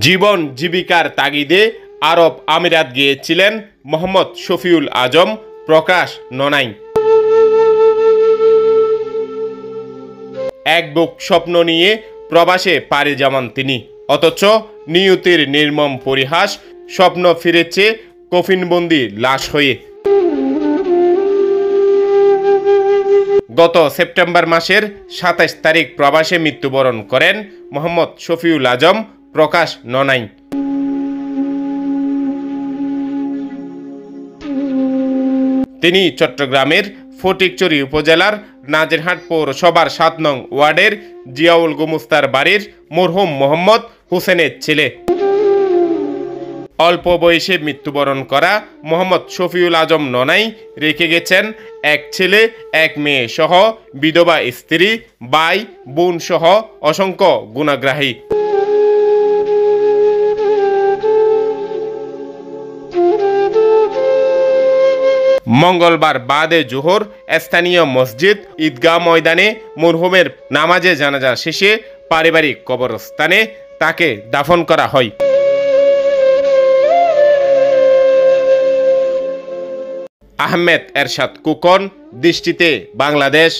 জীবন জীবিকার তাগিদে আরব আমিরাত গিয়েছিলেন মোহাম্মদ শফিউল আজম প্রকাশ ননাই। এক বুক স্বপ্ন নিয়ে প্রবাসে পাড়ি জমান তিনি, অথচ নিয়তির নির্মম পরিহাস, স্বপ্ন ফিরেছে কফিনবন্দি লাশ হয়ে। গত সেপ্টেম্বর মাসের ২৭ তারিখ প্রবাসে মৃত্যুবরণ করেন মোহাম্মদ শফিউল আজম প্রকাশ ননাই। তিনি চট্টগ্রামের ফটিকছড়ি উপজেলার নাজিরহাট পৌরসভার ৭ নং ওয়ার্ডের জিয়াউল গুমস্তার বাড়ির মরহুম মোহাম্মদ হোসেনের ছেলে। অল্প বয়সে মৃত্যুবরণ করা মোহাম্মদ শফিউল আজম ননাই রেখে গেছেন এক ছেলে, এক মেয়ে সহ বিধবা স্ত্রী, ভাই বোন সহ অসংখ্য গুণাগ্রাহী। মঙ্গলবার বাদে জোহর স্থানীয় মসজিদ ঈদগাহ ময়দানে মরহুমের নামাজে জানাজা শেষে পারিবারিক কবরস্থানে তাকে দাফন করা হয়। আহমেদ এরশাদ কুকন, দৃষ্টিতে বাংলাদেশ।